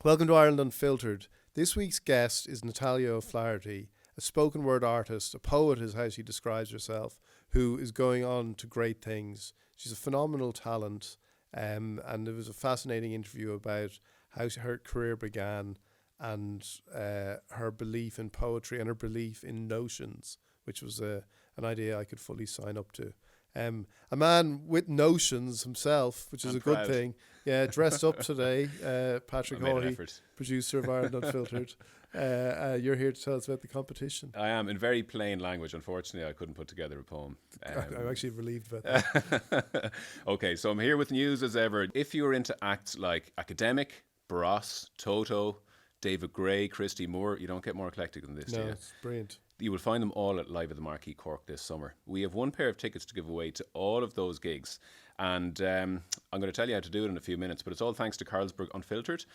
Welcome to Ireland Unfiltered. This week's guest is Natalya O'Flaherty, a spoken word artist, a poet is how she describes herself, who is going on to great things. She's a phenomenal talent, and there was a fascinating interview about how her career began and her belief in poetry and her belief in notions, which was an idea I could fully sign up to. A man with notions himself, which is a good thing. Yeah, dressed up today. Patrick Hawley, producer of Ireland Unfiltered. You're here to tell us about the competition. I am, in very plain language. Unfortunately, I couldn't put together a poem. I'm actually relieved about that. Okay, so I'm here with news as ever. If you're into acts like Academic, Barros, Toto, David Gray, Christy Moore, you don't get more eclectic than this, do you? No, it's brilliant. You will find them all at Live at the Marquee Cork this summer. We have one pair of tickets to give away to all of those gigs. And I'm going to tell you how to do it in a few minutes, but it's all thanks to Carlsberg Unfiltered,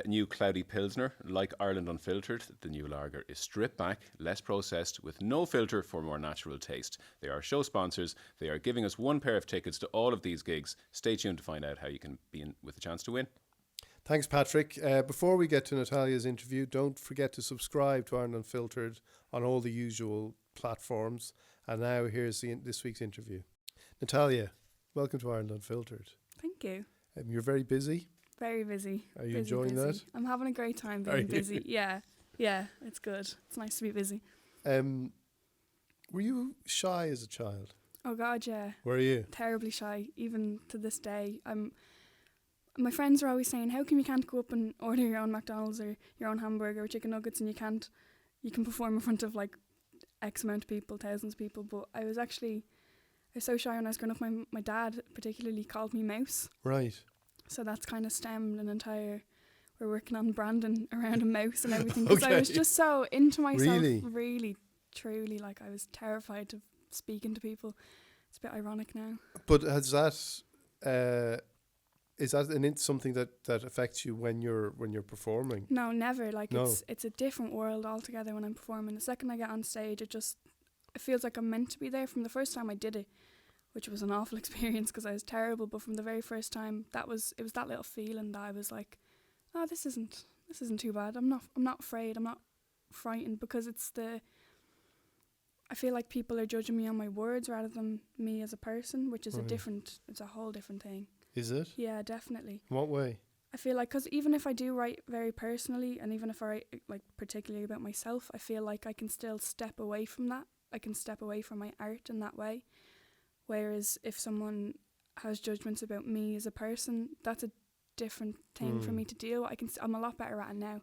new cloudy Pilsner. Like Ireland Unfiltered, the new lager is stripped back, less processed, with no filter for more natural taste. They are show sponsors. They are giving us one pair of tickets to all of these gigs. Stay tuned to find out how you can be in with a chance to win. Thanks, Patrick. Before we get to Natalya's interview, don't forget to subscribe to Ireland Unfiltered on all the usual platforms. And now here's this week's interview. Natalya, welcome to Ireland Unfiltered. Thank you. You're very busy. Very busy. Are you enjoying that? I'm having a great time being busy. Yeah, it's good. It's nice to be busy. Were you shy as a child? Oh God, yeah. Were you? Terribly shy, even to this day. My friends are always saying, how come you can't go up and order your own McDonald's or your own hamburger or chicken nuggets and you can perform in front of like X amount of people, thousands of people. But I was so shy when I was growing up. My dad particularly called me Mouse. Right. So that's kind of stemmed we're working on branding around a mouse and everything. Because I was just so into myself. Really, truly, like I was terrified of speaking to people. It's a bit ironic now. But has that... is that something that affects you when you're performing? No, never. It's a different world altogether when I'm performing. The second I get on stage, it feels like I'm meant to be there. From the first time I did it, which was an awful experience because I was terrible, but from the very first time, it was that little feeling that I was like, oh, this isn't too bad. I'm not afraid. I'm not frightened because I feel like people are judging me on my words rather than me as a person, which is it's a whole different thing. Is it? Yeah, definitely. In what way? I feel like, because even if I do write very personally, and even if I write like particularly about myself, I feel like I can still step away from that. I can step away from my art in that way. Whereas if someone has judgments about me as a person, that's a different thing for me to deal with. I'm a lot better at it now.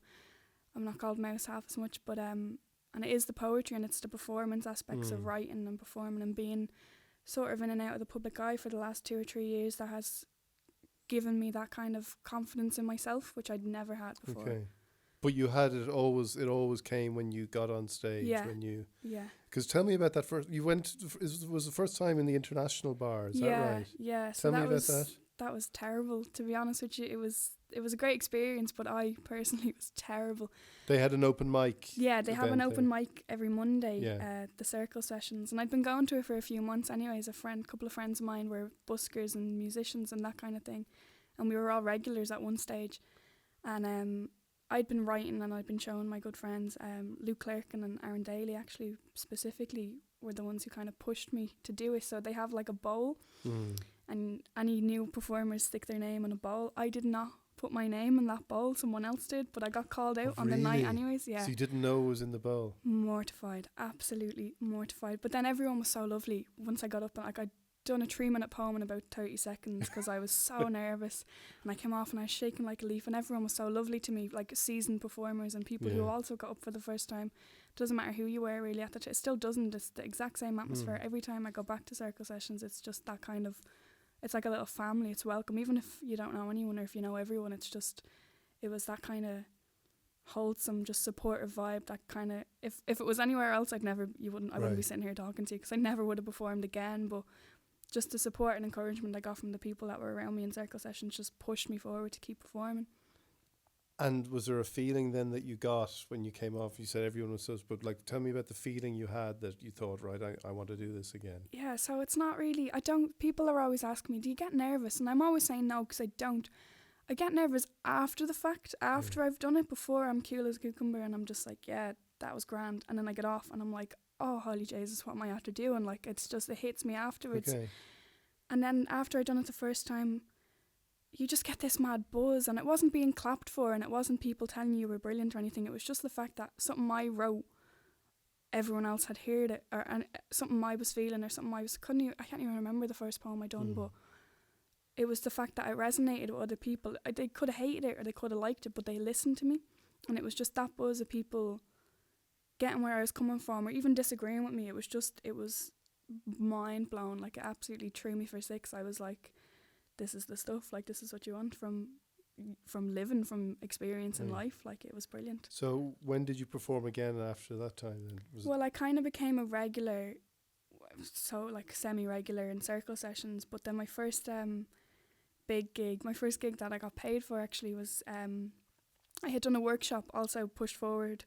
I'm not called Mouse half as much, but and it is the poetry and it's the performance aspects of writing and performing and being sort of in and out of the public eye for the last 2 or 3 years that has given me that kind of confidence in myself, which I'd never had before. Okay. But you had it always came when you got on stage. Yeah. Yeah. Because tell me about that first, you went, was the first time in the International Bar, is that right? Yeah. Tell me about that. That was terrible, to be honest with you. It was a great experience, but I personally was terrible. They had an open mic. Yeah, they have an open mic every Monday, the Circle Sessions. And I'd been going to it for a few months anyways. A couple of friends of mine were buskers and musicians and that kind of thing. And we were all regulars at one stage. And I'd been writing and I'd been showing my good friends. Luke Clerkin and Aaron Daly actually specifically were the ones who kind of pushed me to do it. So they have like a bowl and any new performers stick their name on a bowl. I did not put my name in that bowl, someone else did, but I got called out on the night anyways. Yeah. So you didn't know it was in the bowl? Mortified, absolutely mortified. But then everyone was so lovely. Once I got up and I'd done a 3-minute poem in about 30 seconds because I was so nervous, and I came off and I was shaking like a leaf, and everyone was so lovely to me, like seasoned performers and people who also got up for the first time. Doesn't matter who you were really at the time. It still doesn't. It's the exact same atmosphere. Every time I go back to Circle Sessions, it's just that kind of, it's like a little family. It's welcome, even if you don't know anyone or if you know everyone. It was that kind of wholesome, just supportive vibe. That kind of, if it was anywhere else, I wouldn't be sitting here talking to you because I never would have performed again. But just the support and encouragement I got from the people that were around me in Circle Sessions just pushed me forward to keep performing. And was there a feeling then that you got when you came off? You said everyone was so, but like, tell me about the feeling you had that you thought, right, I want to do this again. Yeah, so it's not really, people are always asking me, do you get nervous? And I'm always saying no, because I I get nervous after the fact, after I've done it. Before, I'm cool as a cucumber and I'm just like, yeah, that was grand. And then I get off and I'm like, oh, holy Jesus, what am I after doing? Like, it's just, it hits me afterwards. Okay. And then after I'd done it the first time, you just get this mad buzz, and it wasn't being clapped for, and it wasn't people telling you were brilliant or anything. It was just the fact that something I wrote, everyone else had heard it, or and something I was feeling, or something I can't even remember the first poem I done, but it was the fact that it resonated with other people. They could have hated it or they could have liked it, but they listened to me, and it was just that buzz of people getting where I was coming from, or even disagreeing with me. It was mind blown. Like, it absolutely threw me for six. I was like, this is the stuff. Like, this is what you want from living, from experience in life. Like, it was brilliant. So when did you perform again after that time then? Well, I kind of became a regular, so like semi-regular in circle sessions. But then my first big gig, my first gig that I got paid for actually was I had done a workshop, also pushed forward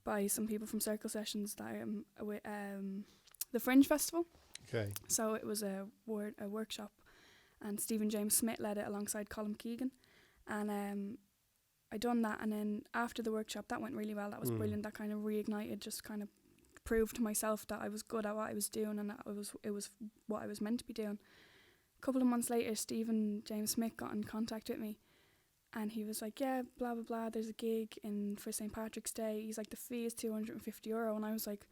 by some people from circle sessions that with the Fringe Festival. Okay. So it was a workshop, and Stephen James Smith led it alongside Colin Keegan, and I done that. And then after the workshop, that went really well. That was brilliant. That kind of reignited, just kind of proved to myself that I was good at what I was doing, and that it was what I was meant to be doing. A couple of months later, Stephen James Smith got in contact with me, and he was like, yeah, blah blah blah, there's a gig for St. Patrick's Day. He's like, the fee is €250, and I was like,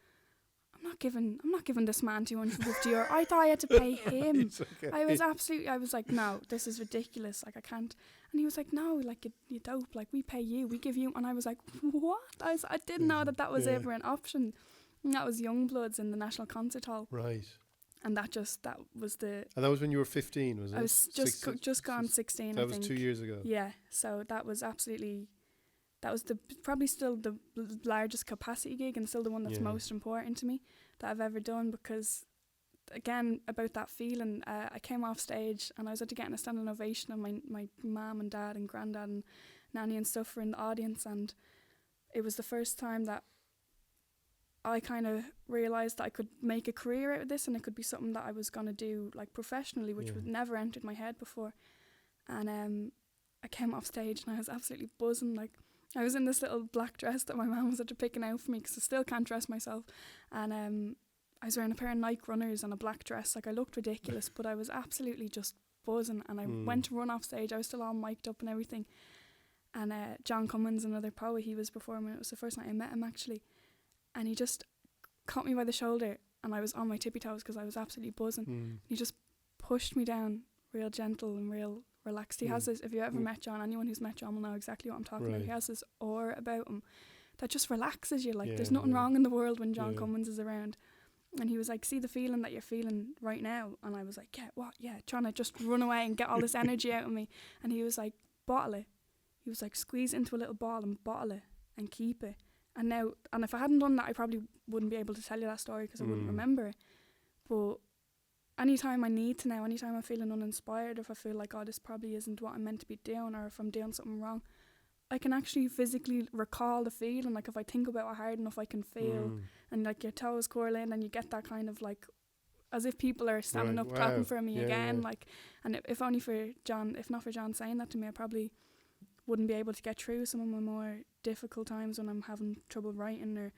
I'm not giving this man €250. I thought I had to pay him. Okay. I was like, no, this is ridiculous. Like, I can't. And he was like, no, like, you dope. Like, we pay you, we give you. And I was like, what? I didn't know that was ever an option. And that was Youngbloods in the National Concert Hall. Right. And that was the... And that was when you were 15, was it? I was just gone 16, That I was think. 2 years ago. Yeah, so that was absolutely... That was probably still the largest capacity gig, and still the one that's most important to me that I've ever done, because, again, about that feeling, I came off stage and I was getting a standing ovation, and my mum and dad and granddad and nanny and stuff were in the audience, and it was the first time that I kind of realised that I could make a career out of this, and it could be something that I was going to do, like, professionally, which would never entered my head before. And I came off stage and I was absolutely buzzing. Like, I was in this little black dress that my mum was after picking out for me, because I still can't dress myself, and I was wearing a pair of Nike runners and a black dress. Like, I looked ridiculous, but I was absolutely just buzzing, and I went to run off stage. I was still all mic'd up and everything, and John Cummins, another poet, he was performing. It was the first night I met him, actually, and he just caught me by the shoulder, and I was on my tippy toes because I was absolutely buzzing. He just pushed me down real gentle and real relaxed. He has this, if you ever met John, anyone who's met John will know exactly what I'm talking about. He has this aura about him that just relaxes you. Like, there's nothing wrong in the world when John Cummins is around. And he was like, see the feeling that you're feeling right now? And I was like, yeah, what? Yeah, trying to just run away and get all this energy out of me. And he was like, bottle it. He was like, squeeze into a little ball and bottle it and keep it. And if I hadn't done that, I probably wouldn't be able to tell you that story, because I wouldn't remember it. But anytime I need to now, anytime I'm feeling uninspired, if I feel like, oh, this probably isn't what I'm meant to be doing, or if I'm doing something wrong, I can actually physically recall the feeling. Like, if I think about it hard enough, I can feel, and like your toes curling, and you get that kind of like, as if people are standing up clapping for me again. Like, and if only for John, if not for John saying that to me, I probably wouldn't be able to get through some of my more difficult times when I'm having trouble writing or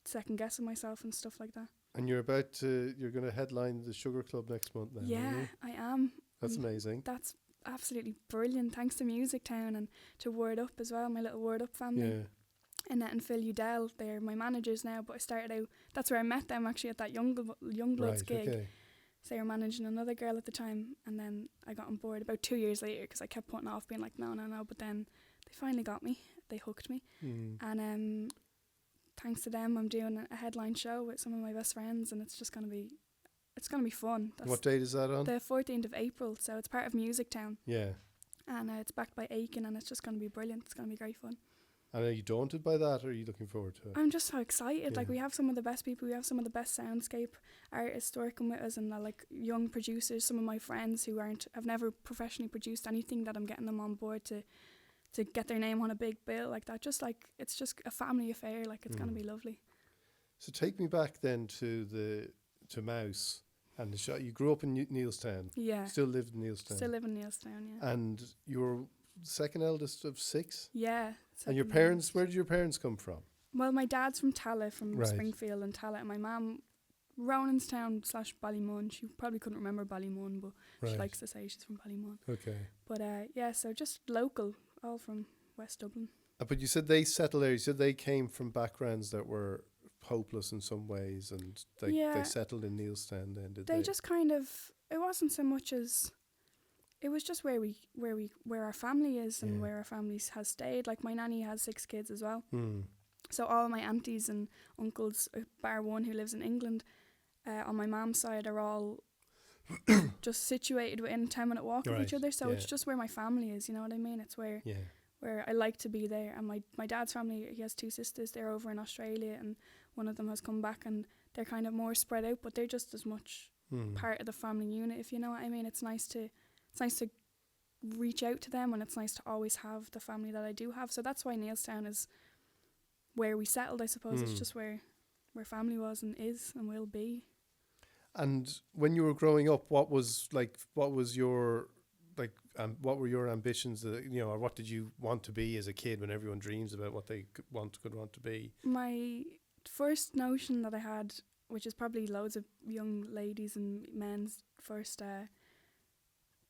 second guessing myself and stuff like that. And you're going to headline the Sugar Club next month then, Yeah, are you? I am. That's amazing. That's absolutely brilliant. Thanks to Musictown and to Word Up as well, my little Word Up family. Yeah. Annette and Phil Udell, they're my managers now, but I started out, that's where I met them actually, at that Youngbloods gig. Okay. So they were managing another girl at the time, and then I got on board about 2 years later, because I kept putting off being like, no, but then they finally got me. They hooked me. And thanks to them, I'm doing a headline show with some of my best friends, and it's just going to be fun. That's what date is that on? The 14th of April, so it's part of Musictown. Yeah. And it's backed by Aiken, and it's just going to be brilliant. It's going to be great fun. And are you daunted by that, or are you looking forward to it? I'm just so excited. Yeah. Like, we have some of the best people. We have some of the best soundscape artists working with us, and like young producers. Some of my friends who have never professionally produced anything, that I'm getting them on board to get their name on a big bill like that. Just like, it's just a family affair. Like, it's going to be lovely. So take me back then to Mouse and you grew up in Neilstown. Yeah. Still lived in Neilstown. Still live in Neilstown, yeah. And you were second eldest of 6? Yeah. And your second parents, eldest. where did your parents come from? Well, my dad's from Tallaght, from Right. Springfield and Tallaght, and my mum, Roninstown / Ballymun. She probably couldn't remember Ballymun, but she Right. likes to say she's from Ballymun. Okay. But yeah, so just local, all from West Dublin. But you said they settled there. You said they came from backgrounds that were hopeless in some ways, and they Yeah. settled in Neilstown then, did they? They just kind of, it wasn't so much as, it was just where our family is and Yeah. where our family has stayed. Like my nanny has 6 kids as well. Hmm. So all my aunties and uncles, bar one who lives in England, on my mum's side are all just situated within a 10-minute walk of each Right, other. So yeah. it's just where my family is, you know what I mean? It's where Yeah. I like to be there. And my dad's family, he has 2 sisters, they're over in Australia, and one of them has come back, and they're kind of more spread out, but they're just as much Hmm. part of the family unit, if you know what I mean. It's nice to reach out to them, and it's nice to always have the family that I do have. So that's why Neilstown is where we settled, I suppose. It's just where family was and is and will be. And when you were growing up, what were your ambitions? Or what did you want to be as a kid? When everyone dreams about what they could want to be. My first notion that I had, which is probably loads of young ladies and men's first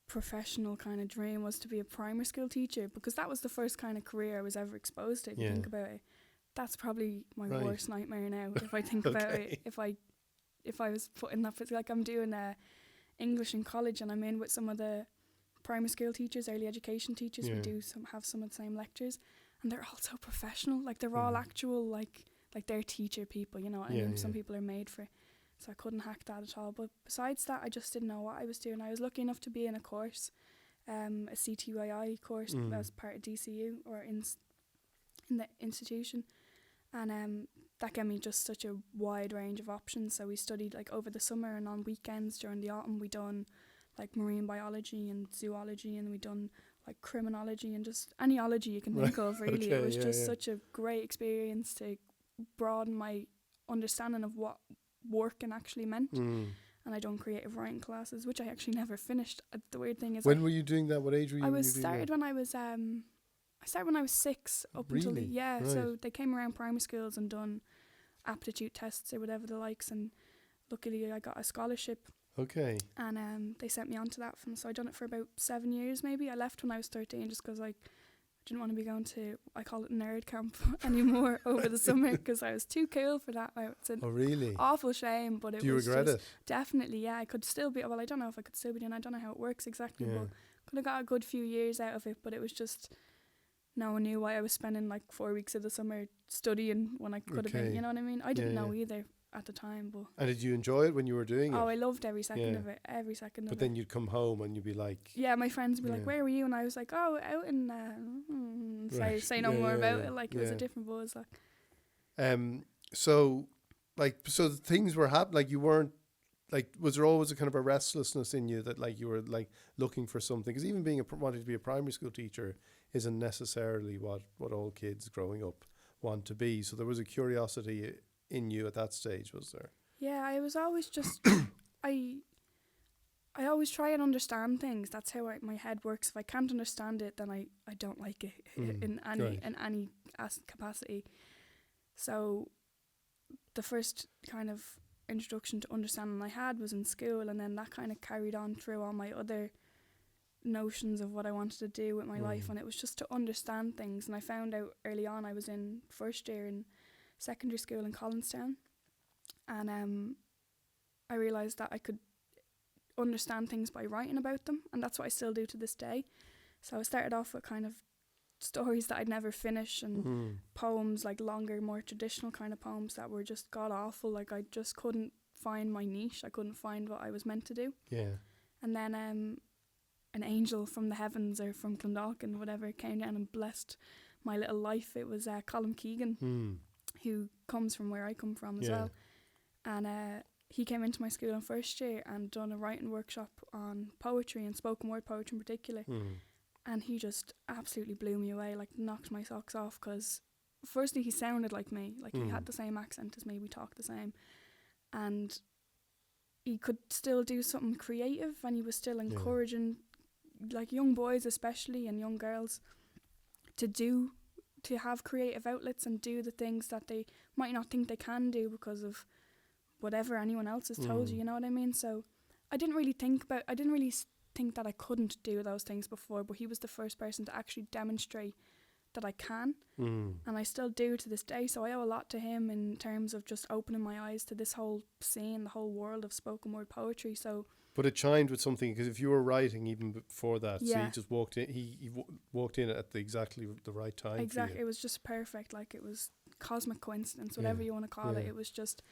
professional kind of dream, was to be a primary school teacher, because that was the first kind of career I was ever exposed to. If you think about it, that's probably my Right. worst nightmare now. If I think about it, if I was put in that, like I'm doing English in college, and I'm in with some of the primary school teachers, early education teachers. Yeah. We do have some of the same lectures, and they're all so professional. Like they're all actual like they're teacher people, you know what I mean? Some people are made for it. So I couldn't hack that at all. But besides that, I just didn't know what I was doing. I was lucky enough to be in a course, a JOE.ie course as part of DCU, or in the institution. And that gave me just such a wide range of options. So we studied like over the summer, and on weekends during the autumn we done like marine biology and zoology, and we done like criminology and just any ology you can think of, really. It was just such a great experience to broaden my understanding of what working actually meant. And I done creative writing classes, which I actually never finished. The weird thing is, When were you doing that? What age were you? I started when I was 6 up until Really? Right. So they came around primary schools and done aptitude tests or whatever the likes, and luckily I got a scholarship. Okay. And they sent me on to that. So I done it for about 7 years maybe. I left when I was 13 just because I didn't want to be going to, I call it nerd camp anymore over the summer, because I was too cool for that. It's an really? awful shame, but it Do you was regret just it? definitely, yeah. I could still be, well, I don't know if I could still be doing, I don't know how it works exactly, Yeah. but could have got a good few years out of it. But it was just, no one knew why I was spending like 4 weeks of the summer studying when I could have been, you know what I mean? I didn't know either at the time. But And did you enjoy it when you were doing it? I loved every second of it, every second of it. But then you'd come home and you'd be like... Yeah, my friends would be like, where were you? And I was like, oh, out in... say no more about it. Like, it was a different buzz. Like. So things were happening. Like, you weren't... Like, was there always a kind of a restlessness in you that, like, you were, like, looking for something? Because even wanting to be a primary school teacher isn't necessarily what all kids growing up want to be. So there was a curiosity in you at that stage, was there? Yeah, I was always just... I always try and understand things. That's how my head works. If I can't understand it, then I don't like it in any capacity. So the first kind of introduction to understanding I had was in school, and then that kind of carried on through all my other notions of what I wanted to do with my life, and it was just to understand things. And I found out early on, I was in first year in secondary school in Collinstown, and I realised that I could understand things by writing about them, and that's what I still do to this day. So I started off with kind of stories that I'd never finish, and poems, like longer, more traditional kind of poems that were just god awful. Like, I just couldn't find my niche. I couldn't find what I was meant to do. Yeah. And then an angel from the heavens, or from Clondalkin, whatever, came down and blessed my little life. It was Colin Keegan, who comes from where I come from as well. And he came into my school in first year and done a writing workshop on poetry, and spoken word poetry in particular. And he just absolutely blew me away, like knocked my socks off, because firstly he sounded like me, like he had the same accent as me, we talked the same, and he could still do something creative, and he was still encouraging like young boys especially and young girls to have creative outlets and do the things that they might not think they can do because of whatever anyone else has told you, you know what I mean? So I didn't really think that I couldn't do those things before, but he was the first person to actually demonstrate that I can, and I still do to this day. So I owe a lot to him in terms of just opening my eyes to this whole scene, the whole world of spoken word poetry. So, but it chimed with something, because if you were writing even before that, so yeah, he just walked in. He walked in at exactly the right time. exactly. For you. It was just perfect. Like, it was cosmic coincidence, whatever Yeah, you want to call it. yeah. It was just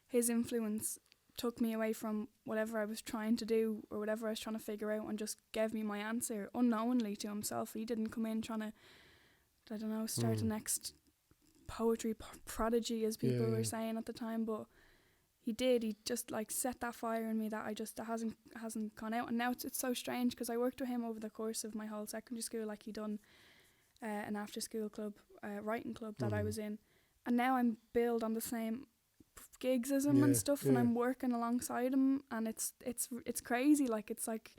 his influence took me away from whatever I was trying to do or whatever I was trying to figure out, and just gave me my answer unknowingly to himself. He didn't come in trying to, I don't know, start the next poetry prodigy, as people were saying at the time, but he did. He just like set that fire in me that that hasn't gone out. And now it's so strange, because I worked with him over the course of my whole secondary school. Like, he done an after school club, writing club that I was in, and now I'm billed on the same gigs as him and stuff, and I'm working alongside him, and it's crazy. Like, it's like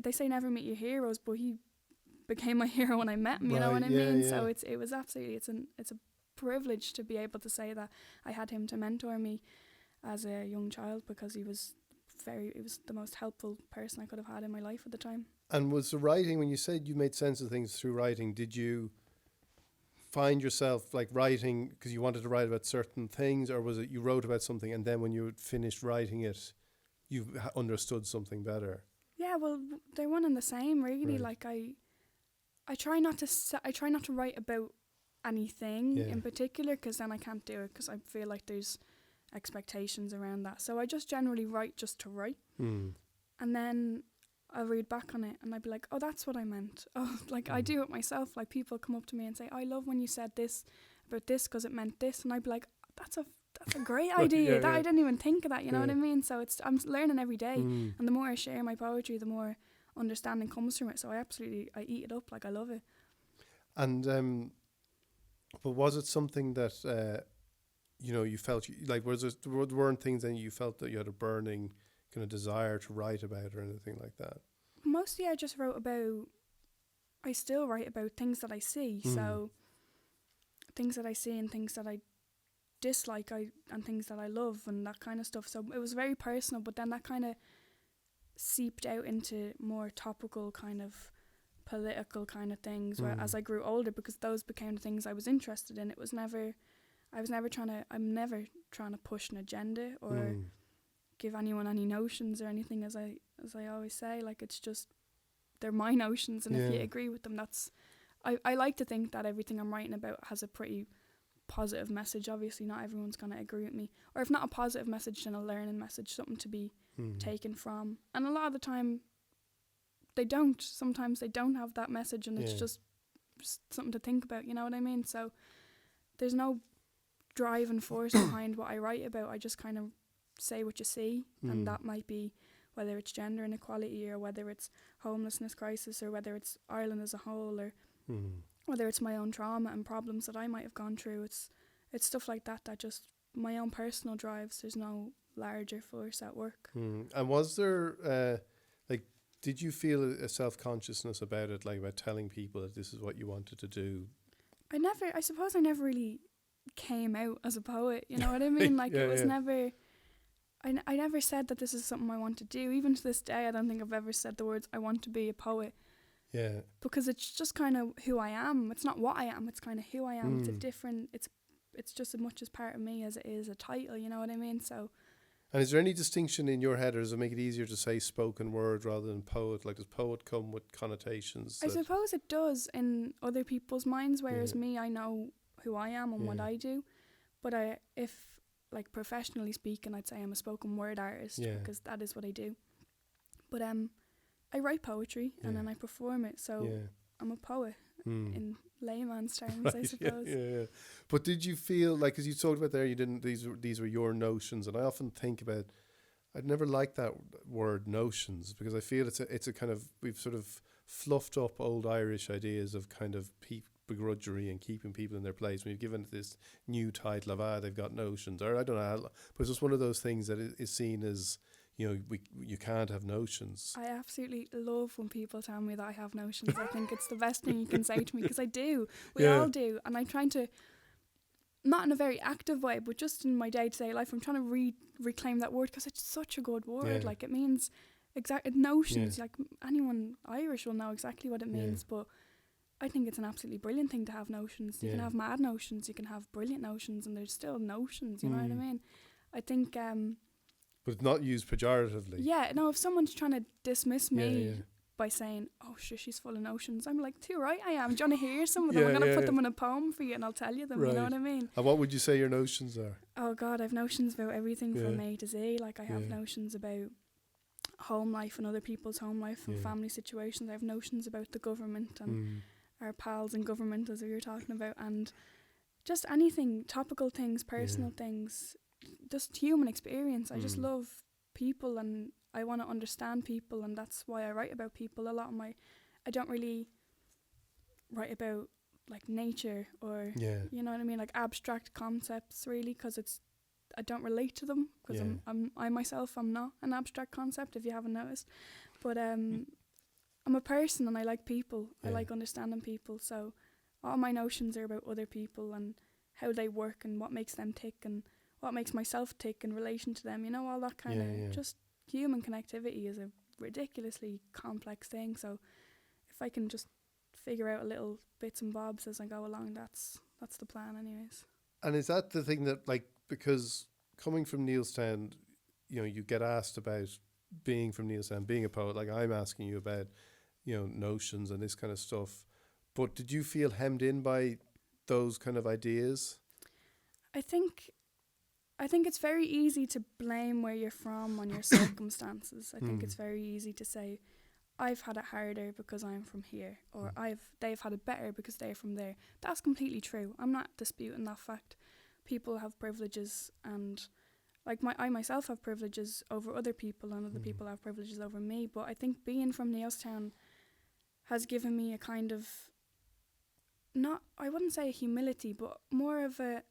they say never meet your heroes, but he became my hero when I met him, you know what I mean? So it was absolutely, it's a privilege to be able to say that I had him to mentor me as a young child, because he was the most helpful person I could have had in my life at the time. And was the writing, when you said you made sense of things through writing, did you find yourself like writing because you wanted to write about certain things, or was it you wrote about something and then when you had finished writing it, you understood something better? Yeah, well, they're one and the same, really. Right. Like, I try not to write about anything in particular, because then I can't do it, because I feel like there's expectations around that. So I just generally write just to write, and then I'll read back on it and I'd be like, oh, that's what I meant. Oh, like, I do it myself. Like, people come up to me and say, I love when you said this about this because it meant this, and I'd be like, that's a great idea. I didn't even think of that, you know what I mean? So I'm learning every day, and the more I share my poetry, the more understanding comes from it. So I eat it up. Like, I love it. And but was it something that you felt like, weren't things that you felt that you had a burning kind of desire to write about or anything like that? Mostly I still write about things that I see. So things that I see and things that I dislike and things that I love and that kind of stuff. So it was very personal, but then that kind of seeped out into more topical kind of political kind of things where as I grew older, because those became the things I was interested in. I'm never trying to push an agenda or give anyone any notions or anything, as I always say. Like, it's just, they're my notions, and if you agree with them, that's I like to think that everything I'm writing about has a pretty positive message. Obviously not everyone's going to agree with me, or if not a positive message, then a learning message, something to be taken from. And a lot of the time sometimes they don't have that message, and it's just something to think about, you know what I mean? So there's no driving force behind what I write about. I just kind of say what you see, and that might be whether it's gender inequality, or whether it's homelessness crisis, or whether it's Ireland as a whole, or whether it's my own trauma and problems that I might have gone through. It's stuff like that just my own personal drives. There's no larger force at work. And was there did you feel a self-consciousness about it, like about telling people that this is what you wanted to do? I suppose I never really came out as a poet, you know what I mean? Like, it was never, I never said that this is something I want to do. Even to this day, I don't think I've ever said the words, I want to be a poet. Yeah. Because it's just kind of who I am. It's not what I am, it's kind of who I am. It's just as much as part of me as it is a title, you know what I mean? So. And is there any distinction in your head, or does it make it easier to say spoken word rather than poet? Like, does poet come with connotations? I suppose it does in other people's minds, whereas me, I know who I am and what I do. But if like professionally speaking, I'd say I'm a spoken word artist, because that is what I do. But I write poetry and then I perform it, so I'm a poet in layman's terms, I suppose. Yeah. But did you feel like, because you talked about there, you didn't, these were your notions, and I often think about, I'd never liked that word notions, because I feel it's a kind of, we've sort of fluffed up old Irish ideas of kind of begrudgery and keeping people in their place. We've given it this new title of they've got notions, or I don't know, but it's just one of those things that is seen as, you can't have notions. I absolutely love when people tell me that I have notions. I think it's the best thing you can say to me, because I do. We all do. And I'm trying to, not in a very active way, but just in my day-to-day life, I'm trying to reclaim that word, because it's such a good word. Like, it means notions. Like, anyone Irish will know exactly what it means. But I think it's an absolutely brilliant thing to have notions. You can have mad notions, you can have brilliant notions, and there's still notions, you know what I mean? I think... but not used pejoratively. Yeah, no, if someone's trying to dismiss me by saying, oh, she's full of notions, I'm like, too right I am. Do you want to hear some of them? I'm going to put them in a poem for you and I'll tell you them, you know what I mean? And what would you say your notions are? Oh, God, I've notions about everything from A to Z. Like, I have notions about home life and other people's home life and family situations. I have notions about the government and our pals in government, as we were talking about, and just anything, topical things, personal things, just human experience. I just love people, and I want to understand people, and that's why I write about people. I don't really write about like nature or you know what I mean, like abstract concepts, really, because I don't relate to them, because I myself I'm not an abstract concept, if you haven't noticed. But I'm a person, and I like people. I like understanding people, so all my notions are about other people and how they work and what makes them tick and what makes myself tick in relation to them, you know, all that kind of just human connectivity is a ridiculously complex thing. So if I can just figure out a little bits and bobs as I go along, that's the plan anyways. And is that the thing that, like, because coming from Neilstown, you get asked about being from Neilstown, being a poet, like I'm asking you about, notions and this kind of stuff. But did you feel hemmed in by those kind of ideas? I think it's very easy to blame where you're from on your circumstances. I think it's very easy to say, I've had it harder because I'm from here, or they've had it better because they're from there. That's completely true. I'm not disputing that fact. People have privileges, and like I myself have privileges over other people, and other people have privileges over me. But I think being from Neilstown has given me a kind of, I wouldn't say a humility, but more of an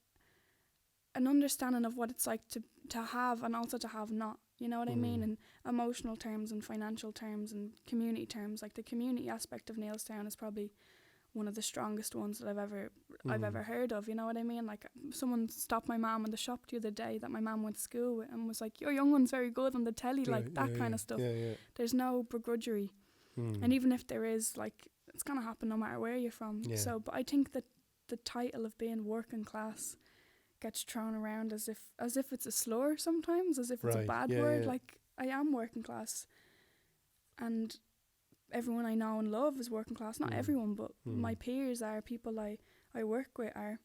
understanding of what it's like to have and also to have not. You know what I mean? In emotional terms and financial terms and community terms. Like, the community aspect of Neilstown is probably one of the strongest ones that I've ever heard of. You know what I mean? Like, someone stopped my mum in the shop the other day that my mum went to school with and was like, your young one's very good on the telly, like that kind of stuff. There's no begrudgery. And even if there is, like, it's going to happen no matter where you're from. So, but I think that the title of being working class gets thrown around as if it's a slur sometimes, as if it's a bad word. Like, I am working class, and everyone I know and love is working class. Not everyone, but my peers are, people I work with are.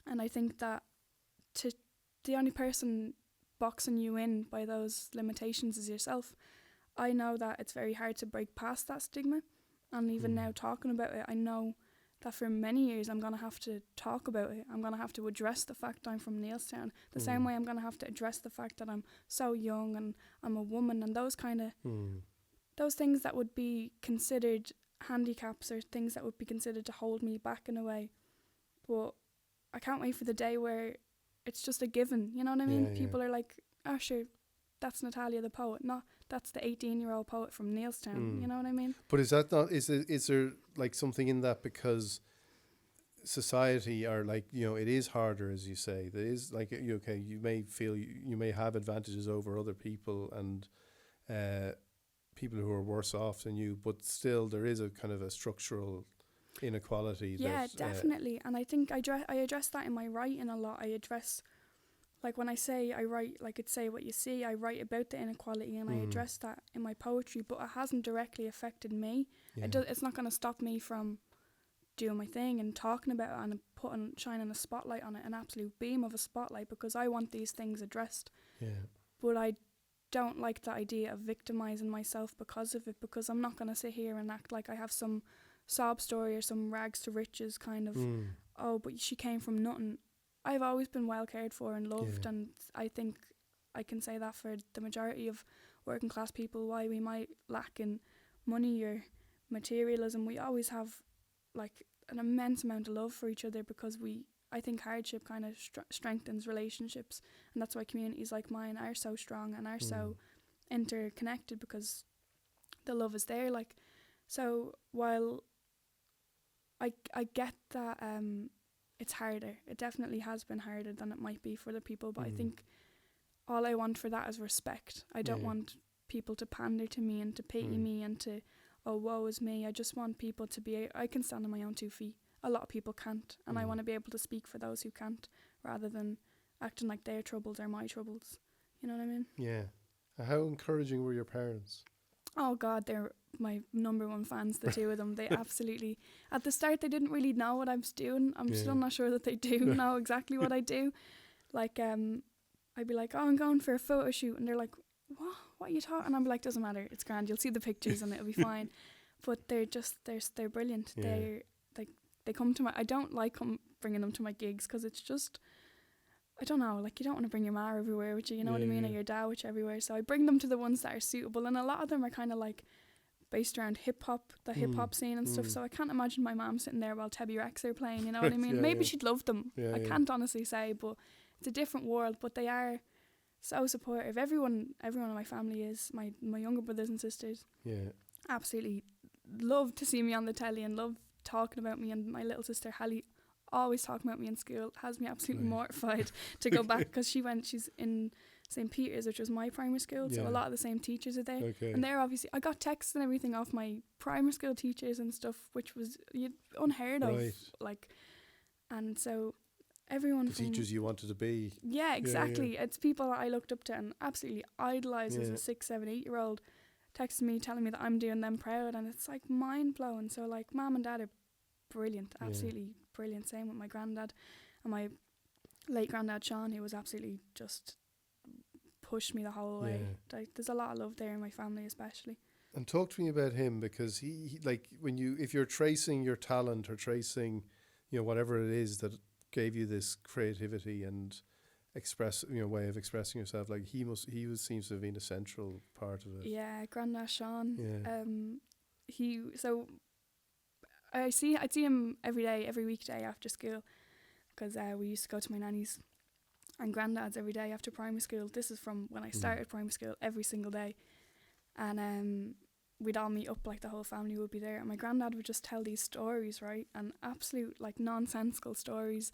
And I think that the only person boxing you in by those limitations is yourself. I know that it's very hard to break past that stigma, and even now talking about it, I know that for many years I'm going to have to talk about it. I'm going to have to address the fact I'm from Neilstown, the same way I'm going to have to address the fact that I'm so young and I'm a woman, and those kind of those things that would be considered handicaps or things that would be considered to hold me back in a way. But I can't wait for the day where it's just a given, you know what I mean? People are like, oh sure, that's Natalya the poet, not that's the 18-year-old poet from Neilstown, you know what I mean? But is that not, is there like something in that, because society are like, it is harder, as you say, there is like, you may feel you may have advantages over other people and people who are worse off than you, but still there is a kind of a structural inequality. Yeah, definitely. And I think I address that in my writing a lot. I address, like, when I say I write, like, it's Say What You See, I write about the inequality, and I address that in my poetry, but it hasn't directly affected me. It's not going to stop me from doing my thing and talking about it and shining a spotlight on it, an absolute beam of a spotlight, because I want these things addressed. But I don't like the idea of victimizing myself because of it, because I'm not going to sit here and act like I have some sob story or some rags to riches kind of, oh, but she came from nothing. I've always been well cared for and loved, and I think I can say that for the majority of working class people. Why we might lack in money or materialism, we always have like an immense amount of love for each other, because I think hardship kind of strengthens relationships, and that's why communities like mine are so strong and are so interconnected because the love is there. Like, so while I get that it's harder, it definitely has been harder than it might be for other people, but I think all I want for that is respect. I don't want people to pander to me and to pity me and to, oh, woe is me. I just want people to be, I can stand on my own 2 feet. A lot of people can't, and I want to be able to speak for those who can't, rather than acting like their troubles are my troubles. You know what I mean? Yeah. How encouraging were your parents? Oh God, they're my number one fans, the 2 of them. They absolutely, at the start they didn't really know what I was doing. I'm still not sure that they do know exactly what I do. Like, I'd be like, oh, I'm going for a photo shoot, and they're like, what are you talking? And I'm like, doesn't matter, it's grand, you'll see the pictures and it'll be fine. But they're just, they're brilliant. They're like, they come to my, I don't like bringing them to my gigs because it's just, I don't know, like, you don't want to bring your ma everywhere with you, you know what I mean, or your dad with you everywhere. So I bring them to the ones that are suitable, and a lot of them are kind of like based around hip hop, the hip hop scene and stuff. So I can't imagine my mom sitting there while Tebby Rex are playing, you know what I mean? Maybe she'd love them. I can't honestly say, but it's a different world. But they are so supportive. Everyone in my family is. My younger brothers and sisters absolutely love to see me on the telly and love talking about me. And my little sister Hallie, always talking about me in school, has me absolutely mortified to go back, because she's in St. Peter's, which was my primary school, so a lot of the same teachers are there. And they're obviously, I got texts and everything off my primary school teachers and stuff, which was unheard of. Like, and so everyone, the teachers you wanted to be. Yeah, exactly. It's people that I looked up to and absolutely idolised as a 6, 7, 8-year-old, texting me telling me that I'm doing them proud, and it's like mind blowing. So like, mum and dad are brilliant, absolutely brilliant. Same with my granddad, and my late granddad Sean, who was absolutely just pushed me the whole way. Like, there's a lot of love there in my family, especially. And talk to me about him, because he like, if you're tracing your talent or tracing, whatever it is that gave you this creativity and way of expressing yourself, like seems to have been a central part of it. Yeah, Grandad Sean. I'd see him every weekday after school, because we used to go to my nanny's and granddad's every day after primary school. This is from when I started primary school, every single day. And we'd all meet up, like the whole family would be there, and my granddad would just tell these stories, right, and absolute like nonsensical stories.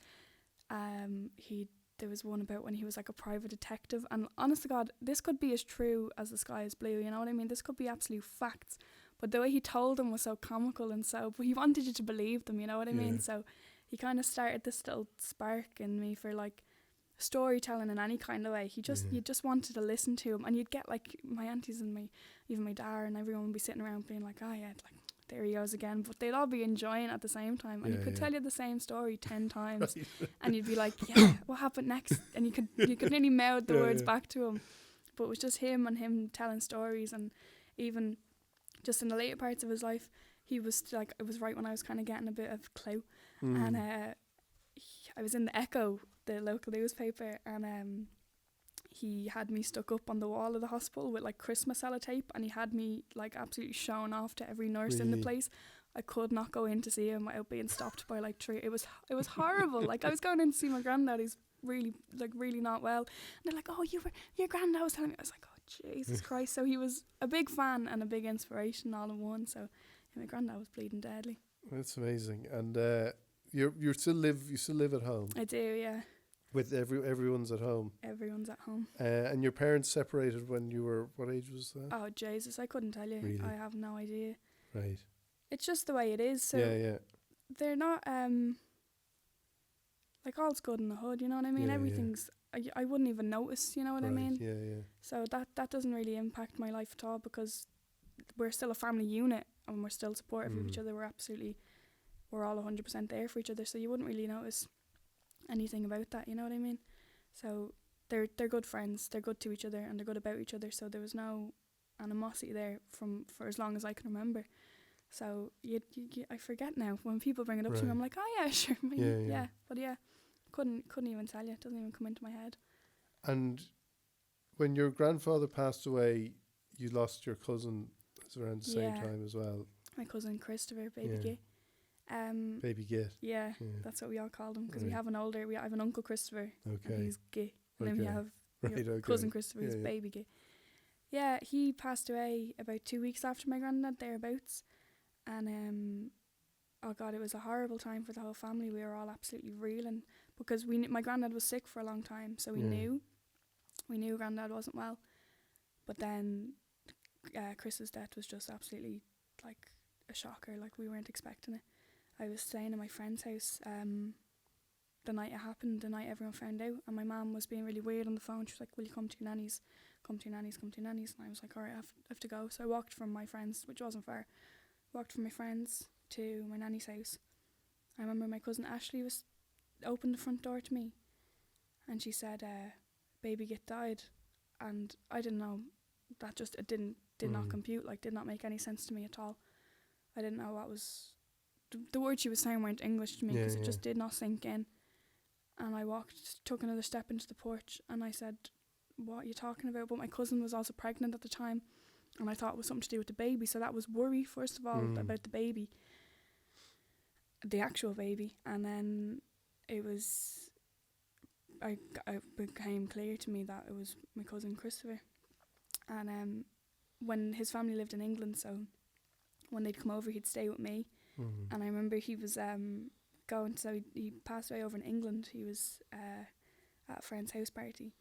There was one about when he was like a private detective, and honest to God, this could be as true as the sky is blue, you know what I mean? This could be absolute facts, but the way he told them was so comical, and but he wanted you to believe them, you know what I mean? So he kind of started this little spark in me for like storytelling in any kind of way. You just wanted to listen to him, and you'd get like my aunties and even my dad and everyone would be sitting around being like, oh yeah, like, there he goes again, but they'd all be enjoying at the same time, and he could tell you the same story 10 times, and you'd be like, yeah, what happened next? And you could nearly mouth the words back to him, but it was just him telling stories. And even just in the later parts of his life, he was like, it was right when I was kind of getting a bit of clout, and I was in the Echo, the local newspaper, and he had me stuck up on the wall of the hospital with like Christmas sellotape, and he had me like absolutely shown off to every nurse in the place. I could not go in to see him without being stopped by like 3. It was horrible. Like, I was going in to see my granddad, he's really not well, and they're like, oh, your granddad was telling me. I was like, oh Jesus Christ. So he was a big fan and a big inspiration all in one. So my granddad was bleeding deadly. That's amazing. And you still live at home? I do, yeah. With everyone's at home? Everyone's at home. And your parents separated when you were, what age was that? Oh Jesus, I couldn't tell you. Really? I have no idea. Right. It's just the way it is. So they're not like, all's good in the hood, you know what I mean? Everything's I wouldn't even notice, you know what I mean? Yeah. So that doesn't really impact my life at all, because we're still a family unit and we're still supportive of each other. We're all 100% there for each other, so you wouldn't really notice anything about that, you know what I mean? So they're good friends, they're good to each other, and they're good about each other, so there was no animosity there for as long as I can remember. So I forget now when people bring it up to me. I'm like, oh yeah, sure, but couldn't even tell you. It doesn't even come into my head. And when your grandfather passed away, you lost your cousin around the same time as well. My cousin Christopher, baby Gay. Baby Git. Yeah, that's what we all called him, because we have an uncle Christopher, and he's Gay, and then we have cousin Christopher, who's baby Gay. Yeah, he passed away about 2 weeks after my granddad, thereabouts. And oh God, it was a horrible time for the whole family. We were all absolutely reeling because my granddad was sick for a long time, so we knew granddad wasn't well. But then Chris's death was just absolutely like a shocker. Like, we weren't expecting it. I was staying in my friend's house the night it happened, the night everyone found out, and my mum was being really weird on the phone. She was like, will you come to your nanny's? Come to your nanny's, come to your nanny's. And I was like, alright, I have to go. So I walked from my friend's, which wasn't far, walked from my friend's to my nanny's house. I remember my cousin Ashley opened the front door to me, and she said, baby Git died. And I didn't know, that just, it did not compute, like, did not make any sense to me at all. I didn't know what was, the words she was saying weren't English to me, because it just did not sink in. And I took another step into the porch, and I said, what are you talking about? But my cousin was also pregnant at the time, and I thought it was something to do with the baby. So that was worry, first of all, about the baby, the actual baby. And then it became clear to me that it was my cousin Christopher. And when his family lived in England, so when they'd come over, he'd stay with me. And I remember he was he passed away over in England. He was at a friend's house party,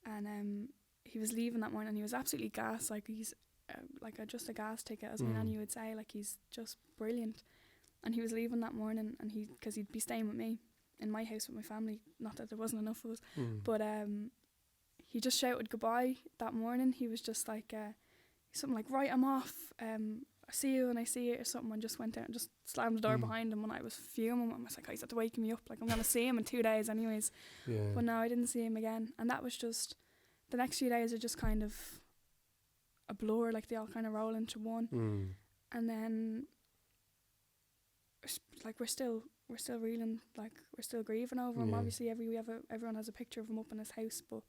and he was leaving that morning, and he was absolutely gassed. Like, he's just a gas ticket, as my nanny would say. Like, he's just brilliant. And he was leaving that morning, and because he'd be staying with me in my house with my family. Not that there wasn't enough of us, but he just shouted goodbye that morning. He was just like something like, right, I'm off. I see you when I see it, or something, and just went out and just slammed the door behind him. And I was fuming. I was like, he's had to wake me up. Like, I'm going to see him in 2 days anyways. But no, I didn't see him again. And that was just, the next few days are just kind of a blur. Like, they all kind of roll into one. And then, like, we're still reeling. Like, we're still grieving over him. Obviously, everyone has a picture of him up in his house. But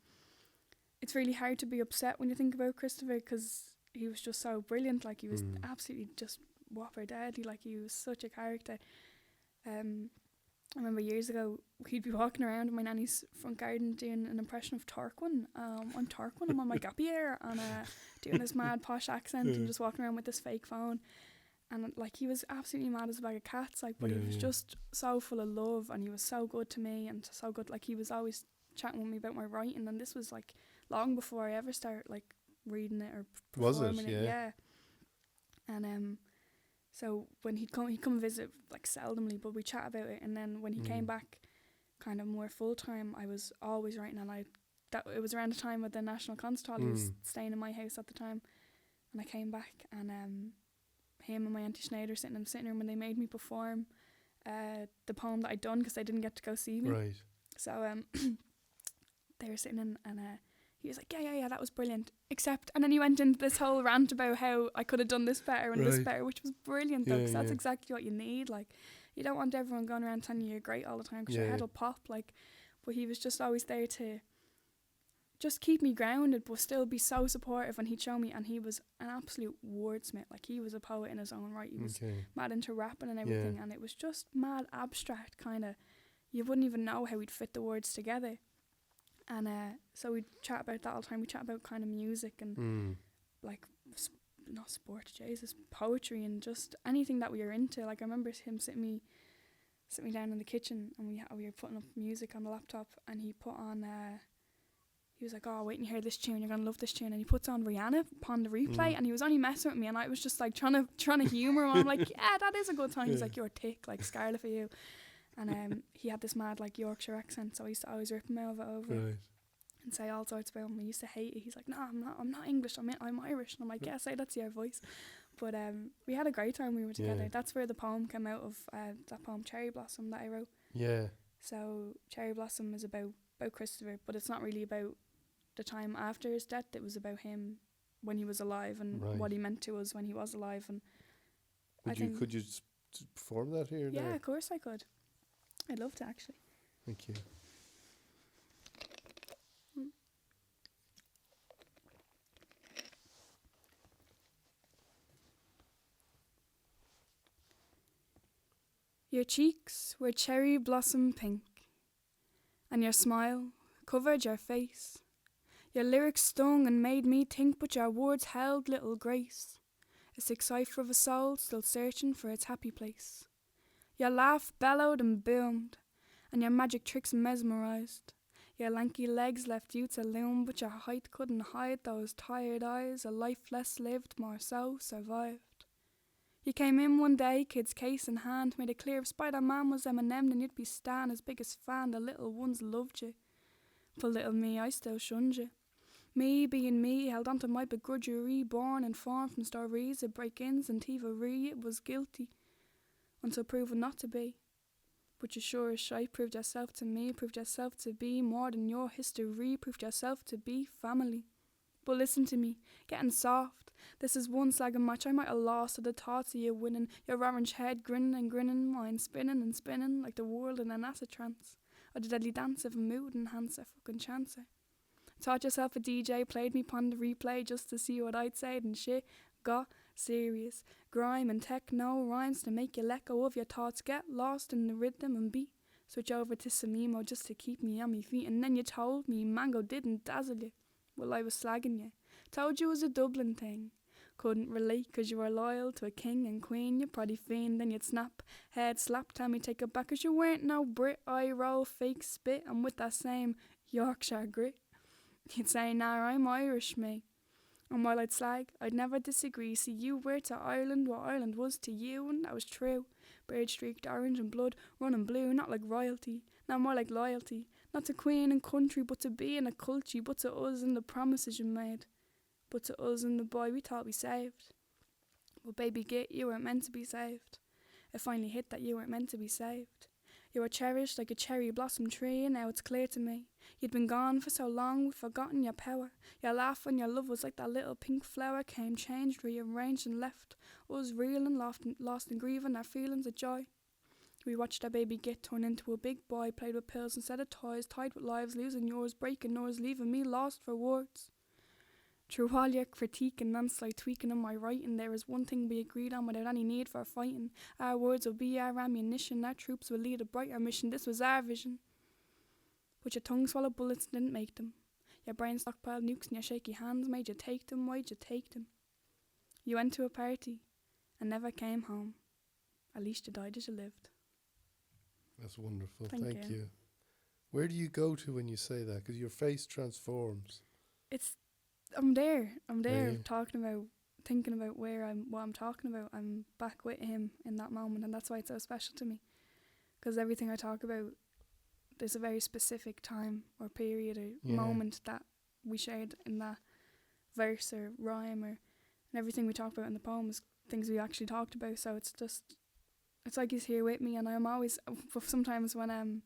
it's really hard to be upset when you think about Christopher, because he was just so brilliant. Like, he was absolutely just whopper deadly. Like, he was such a character. I remember years ago, he'd be walking around in my nanny's front garden doing an impression of Tarquin. I'm Tarquin, I'm on my gap year, and doing this mad posh accent and just walking around with this fake phone. And like, he was absolutely mad as a bag of cats. Like, but he was just so full of love, and he was so good to me, and so good. Like, he was always chatting with me about my writing, and this was like long before I ever started like reading it or performing it. Yeah. And so when he'd come visit, like, seldomly, but we chat about it. And then when he came back kind of more full time, I was always writing, and it was around the time of the National Concert. He was staying in my house at the time, and I came back, and him and my Auntie Schneider sitting in the sitting room, and they made me perform the poem that I'd done, because they didn't get to go see me. Right. So they were sitting in, and he was like, yeah, that was brilliant. Except, and then he went into this whole rant about how I could have done this better and this better, which was brilliant, though, because that's exactly what you need. Like, you don't want everyone going around telling you you're great all the time, because your head will pop. Like, but he was just always there to just keep me grounded, but still be so supportive. And he'd show me, and he was an absolute wordsmith. Like, he was a poet in his own right. He was mad into rapping and everything, and it was just mad abstract, kind of. You wouldn't even know how he'd fit the words together. And so we'd chat about that all the time. We chat about kind of music and like not sport, Jesus, poetry, and just anything that we were into. Like, I remember him sit me down in the kitchen, and we were putting up music on the laptop, and he put on he was like, oh, wait and hear this tune, you're gonna love this tune. And he puts on Rihanna upon the replay, and he was only messing with me, and I was just like trying to humour him. I'm like, yeah, that is a good song. He's like, you're a tick, like Scarlet for you. And he had this mad like Yorkshire accent, so I used to always rip him over and say all sorts about him. I used to hate it. He's like, no, I'm not English, I'm Irish. And I'm like, yeah, say that's your voice. But we had a great time when we were together. That's where the poem came out of, that poem Cherry Blossom that I wrote. Yeah. So Cherry Blossom is about Christopher, but it's not really about the time after his death. It was about him when he was alive, and what he meant to us when he was alive. And could you perform that here? Yeah, now? of course I could. I'd love to, actually. Thank you. Your cheeks were cherry blossom pink, and your smile covered your face. Your lyrics stung and made me think, but your words held little grace. A sick cipher of a soul still searching for its happy place. Your laugh bellowed and boomed, and your magic tricks mesmerized. Your lanky legs left you to loom, but your height couldn't hide those tired eyes. A life less lived, more so survived. You came in one day, kid's case in hand, made it clear if Spider-Man was Eminem, then you'd be Stan, his biggest fan. The little ones loved you. For little me, I still shunned you. Me being me, held on to my begrudgery, born and formed from stories of break-ins and thievery. It was guilty, until proven not to be. But you sure as shite proved yourself to me, proved yourself to be more than your history, proved yourself to be family. But listen to me, getting soft. This is one slagging match I might have lost to the thoughts of you winning. Your orange head grinning and grinning, mine spinning and spinning like the world in an acid trance. Or the deadly dance of a mood enhancer, fucking chancer. Taught yourself a DJ, played me pon the replay just to see what I'd say, and shit got serious. Grime and techno rhymes to make you let go of your thoughts, get lost in the rhythm and beat. Switch over to some emo just to keep me on my feet, and then you told me mango didn't dazzle you. Well, I was slagging you. Told you it was a Dublin thing. Couldn't relate 'cause you were loyal to a king and queen. You probably fiend, then you'd snap, head slap, tell me take it back 'cause you weren't no Brit. I roll fake spit, and with that same Yorkshire grit. You'd say, nah, I'm Irish, mate. And while I'd slag, I'd never disagree. See, you were to Ireland what Ireland was to you, and that was true. Bird streaked orange and blood running blue, not like royalty, not more like loyalty. Not to queen and country, but to being a culture, but to us and the promises you made. But to us and the boy we thought we saved. But baby git, you weren't meant to be saved. It finally hit that you weren't meant to be saved. You were cherished like a cherry blossom tree, and now it's clear to me. You'd been gone for so long, we'd forgotten your power. Your laugh and your love was like that little pink flower, came changed, rearranged and left us real and lost and grieving our feelings of joy. We watched our baby git turn into a big boy, played with pills instead of toys, tied with lives, losing yours, breaking yours, leaving me lost for words. Through all your critique and non-slight tweaking of my writing, there is one thing we agreed on without any need for fighting. Our words will be our ammunition, our troops will lead a brighter mission. This was our vision. But your tongue swallowed bullets didn't make them. Your brain stockpiled nukes and your shaky hands made you take them. Why'd you take them? You went to a party and never came home. At least you died as you lived. That's wonderful. Thank you. Where do you go to when you say that? Because your face transforms. I'm there Yeah. talking about, thinking about what I'm talking about. I'm back with him in that moment, and that's why it's so special to me. Because everything I talk about, there's a very specific time or period or moment that we shared in that verse or rhyme, and everything we talk about in the poem is things we actually talked about. So it's like he's here with me, and I'm always, sometimes when I'm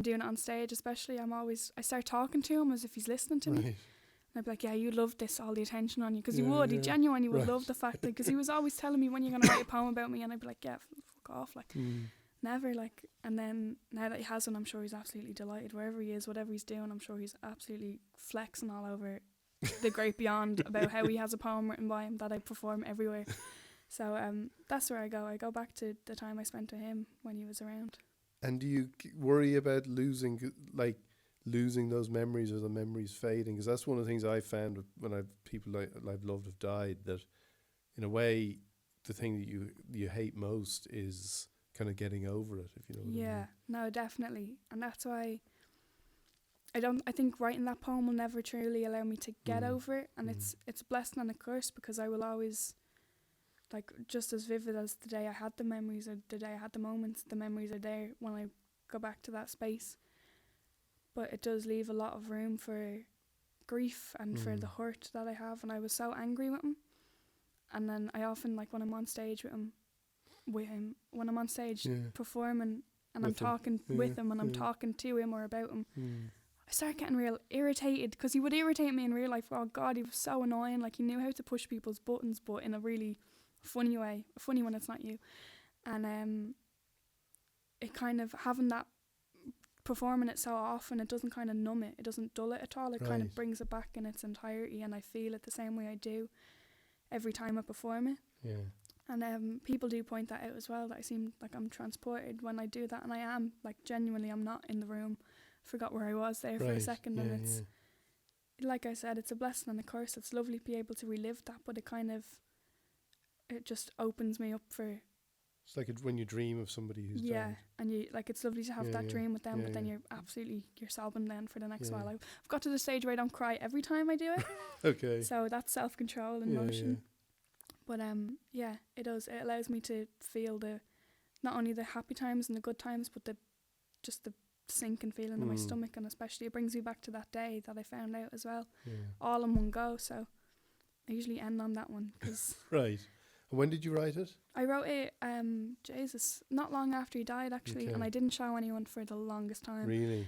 doing it on stage especially, I start talking to him as if he's listening to me. And I'd be like, yeah, you loved this, all the attention on you. Because he would. He genuinely would love the fact that, because he was always telling me, when you're going to write a poem about me? And I'd be like, yeah, fuck off. Like, never. Like, and then now that he has one, I'm sure he's absolutely delighted. Wherever he is, whatever he's doing, I'm sure he's absolutely flexing all over the great beyond about how he has a poem written by him that I perform everywhere. So that's where I go. I go back to the time I spent with him when he was around. And do you worry about losing those memories, or the memories fading? Because that's one of the things I found when people I've loved have died, that in a way the thing that you hate most is kind of getting over it, if you know what I mean. Yeah, no, definitely. And that's why I think writing that poem will never truly allow me to get over it, and it's a blessing and a curse, because I will always, like, just as vivid as the day I had the memories or the day I had the moments, the memories are there when I go back to that space. But it does leave a lot of room for grief and for the hurt that I have. And I was so angry with him. And then I often, like, when I'm on stage with him, when I'm on stage performing and I'm talking with him and I'm talking to him or about him, I start getting real irritated, because he would irritate me in real life. Oh God, he was so annoying. Like, he knew how to push people's buttons, but in a really funny way, funny when it's not you. And it kind of, having that, performing it so often, it doesn't kind of numb it, it doesn't dull it at all. It kind of brings it back in its entirety, and I feel it the same way I do every time I perform it. And people do point that out as well, that I seem like I'm transported when I do that, and I am, like, genuinely, I'm not in the room. Forgot where I was there for a second, and like I said, it's a blessing and a curse. It's lovely to be able to relive that, but it just opens me up for. It's like when you dream of somebody who's died. And you like it's lovely to have that dream with them, but then you're sobbing then for the next while. I've got to the stage where I don't cry every time I do it. Okay. So that's self-control in motion. But it does. It allows me to feel not only the happy times and the good times, but the sinking feeling in my stomach, and especially it brings me back to that day that I found out as well, all in one go. So I usually end on that one because. Right. And when did you write it? I wrote it, not long after he died actually, and I didn't show anyone for the longest time. Really?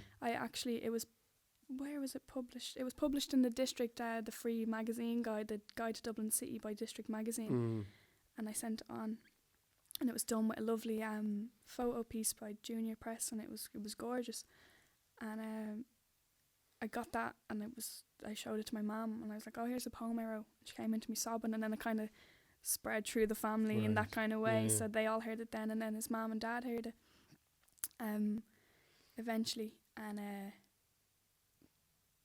Where was it published? It was published in the District, the free magazine guide, the Guide to Dublin City by District Magazine, and I sent it on, and it was done with a lovely photo piece by Junior Press, and it was gorgeous, and I got that, and I showed it to my mum, and I was like, oh, here's a poem I wrote. She came into me sobbing, and then it kind of spread through the family in that kind of way, so they all heard it then, and then his mum and dad heard it eventually, and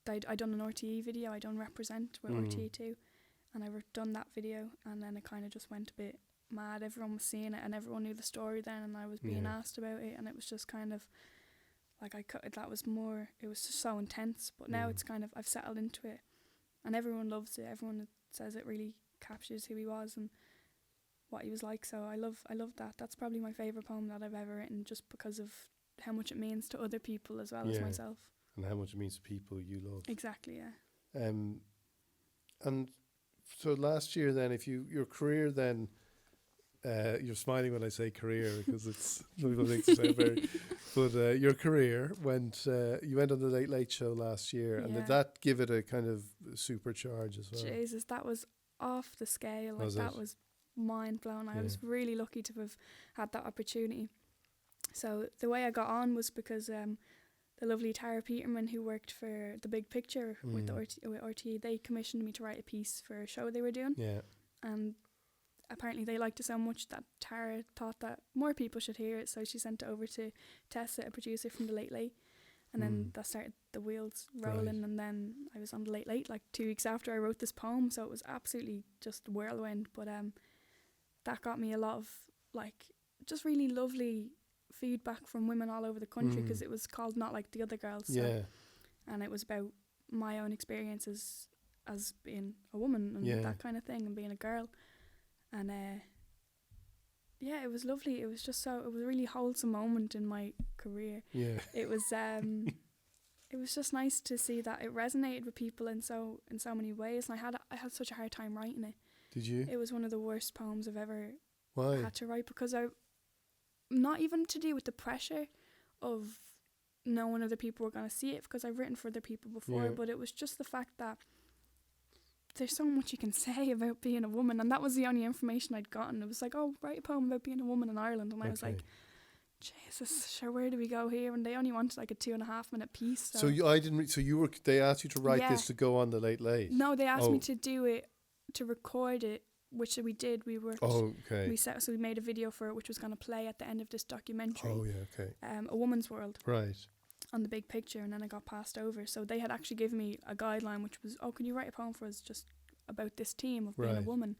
I done an RTE video. I done Represent with RTE too, and I done that video, and then it kind of just went a bit mad. Everyone was seeing it, and everyone knew the story then, and I was being asked about it, and it was just kind of like it was just so intense. But now it's kind of, I've settled into it, and everyone loves it. Everyone says it really captures who he was and what he was like. So I love that. That's probably my favourite poem that I've ever written, just because of how much it means to other people as well as myself. And how much it means to people you love. Exactly, yeah. And so last year then, your career then, you're smiling when I say career because it's people think to say very, but your career you went on the Late Late Show last year, and did that give it a kind of supercharge as well? Jesus, that was off the scale. Like that was mind blowing. I was really lucky to have had that opportunity. So the way I got on was because the lovely Tara Peterman, who worked for The Big Picture with RTE, they commissioned me to write a piece for a show they were doing. Yeah. And apparently they liked it so much that Tara thought that more people should hear it, so she sent it over to Tessa, a producer from The Late Late. And then that started the wheels rolling, and then I was on The Late Late like 2 weeks after I wrote this poem, so it was absolutely just whirlwind. But that got me a lot of like just really lovely feedback from women all over the country, because it was called Not Like the Other Girls. So, and it was about my own experiences as being a woman and that kind of thing, and being a girl. And it was lovely. It was it was a really wholesome moment in my career. Yeah. It was just nice to see that it resonated with people in so many ways. And I had such a hard time writing it. Did you? It was one of the worst poems I've ever Why? had to write, because not even to do with the pressure of knowing other people were going to see it, because I've written for other people before, but it was just the fact that there's so much you can say about being a woman, and that was the only information I'd gotten. It was like, oh, write a poem about being a woman in Ireland, and I was like, Jesus, sure, where do we go here? And they only wanted like a 2.5 minute piece. So they asked you to write this to go on the Late Late? No, they asked me to do it, to record it, which we did. We worked. Oh, okay. So we made a video for it, which was going to play at the end of this documentary. Oh, yeah, okay. A Woman's World. Right. On The Big Picture, and then I got passed over. So they had actually given me a guideline, which was, oh, can you write a poem for us just about this theme of being a woman?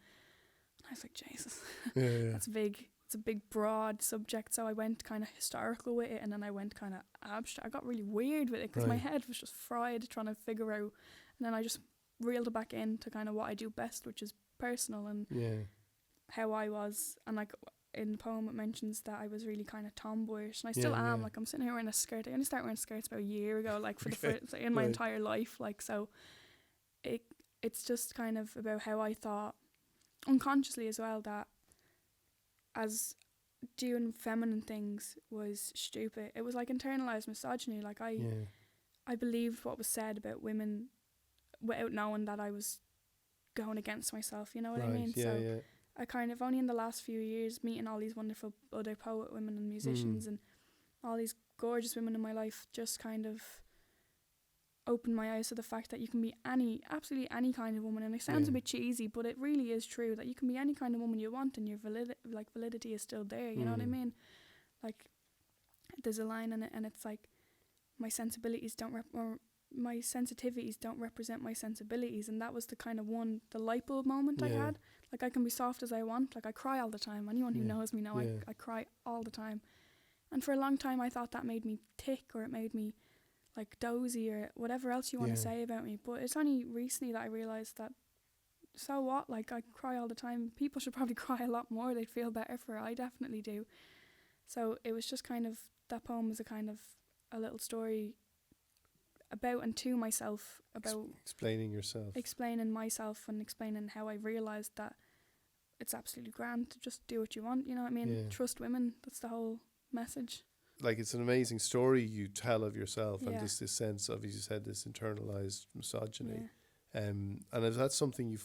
And I was like, Jesus, that's big. It's a big, broad subject. So I went kind of historical with it, and then I went kind of abstract. I got really weird with it, because my head was just fried trying to figure out. And then I just reeled it back into kind of what I do best, which is personal, and how I was. And like in the poem, it mentions that I was really kind of tomboyish, and I still am. Like, I'm sitting here wearing a skirt. I only started wearing skirts about a year ago, like for the first in my entire life. Like, so it's just kind of about how I thought unconsciously as well that as doing feminine things was stupid. It was like internalized misogyny. Like I believed what was said about women without knowing that I was going against myself, you know what I mean? I kind of only in the last few years, meeting all these wonderful other poet women and musicians and all these gorgeous women in my life, just kind of opened my eyes to the fact that you can be absolutely any kind of woman. And it sounds a bit cheesy, but it really is true, that you can be any kind of woman you want, and your validity is still there, you know what I mean? Like, there's a line in it, and it's like, my sensibilities don't my sensitivities don't represent my sensibilities, and that was the kind of the light bulb moment I had. Like, I can be soft as I want. Like, I cry all the time. Anyone who knows me know I cry all the time. And for a long time I thought that made me tick, or it made me like dozy, or whatever else you want to say about me. But it's only recently that I realised that, so what, like, I cry all the time. People should probably cry a lot more. They'd feel better for it. I definitely do. So it was just kind of, that poem was a kind of a little story about and to myself, about explaining myself, and explaining how I realised that it's absolutely grand to just do what you want, you know what I mean? Trust women. That's the whole message. Like, it's an amazing story you tell of yourself, and this sense of, as you said, this internalized misogyny. And is that something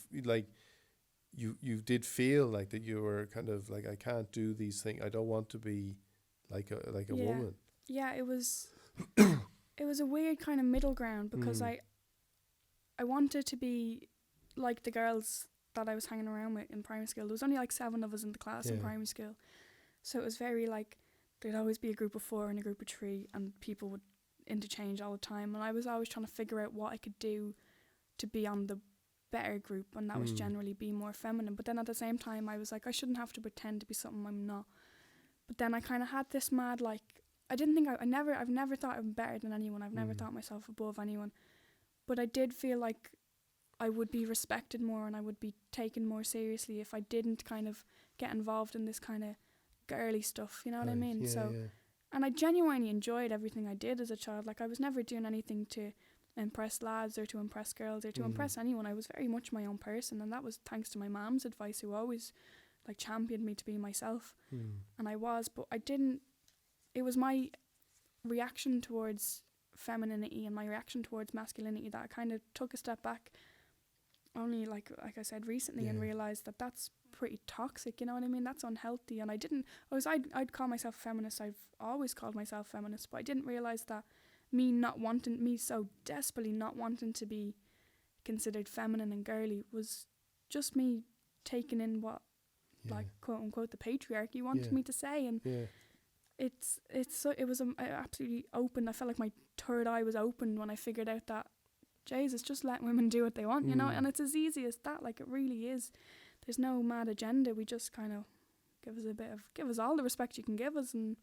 you did feel like that you were kind of like, I can't do these things, I don't want to be like a woman? Yeah, it was it was a weird kind of middle ground, because I wanted to be like the girls that I was hanging around with in primary school. There was only like 7 of us in the class in primary school, so it was very like, there'd always be a group of 4 and a group of 3, and people would interchange all the time, and I was always trying to figure out what I could do to be on the better group, and that was generally be more feminine. But then at the same time I was like, I shouldn't have to pretend to be something I'm not. But then I kind of had this mad, like, I've never thought I'm better than anyone. I've never thought myself above anyone, but I did feel like I would be respected more, and I would be taken more seriously if I didn't kind of get involved in this kind of girly stuff, you know what I mean? And I genuinely enjoyed everything I did as a child. Like, I was never doing anything to impress lads or to impress girls or to impress anyone. I was very much my own person, and that was thanks to my mom's advice, who always like championed me to be myself. And I was, but I didn't, it was my reaction towards femininity and my reaction towards masculinity that I kind of took a step back only like I said recently, and realised that that's pretty toxic, you know what I mean? That's unhealthy. And I'd call myself a feminist. I've always called myself feminist, but I didn't realise that me so desperately not wanting to be considered feminine and girly was just me taking in what like quote unquote the patriarchy wanted me to say. And it was absolutely open. I felt like my third eye was opened when I figured out that, Jesus, just let women do what they want, you know? And it's as easy as that. Like, it really is. There's no mad agenda. We just kind of give us all the respect you can give us, and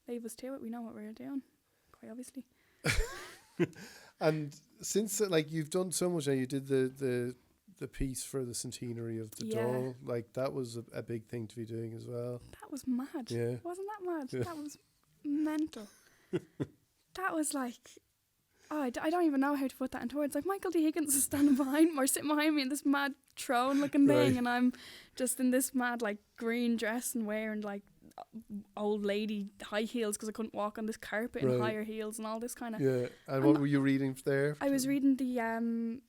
leave us to it. We know what we're doing, quite obviously. And since like you've done so much, and you did the piece for the centenary of the doll, like that was a big thing to be doing as well. That was mad. Wasn't that mad? That was mental. That was like, I don't even know how to put that into words. Like, Michael D. Higgins is standing behind me, or sitting behind me in this mad throne looking thing, and I'm just in this mad like green dress and wearing like old lady high heels because I couldn't walk on this carpet in higher heels and all this kind of. Yeah, and what were you reading there? I was reading the I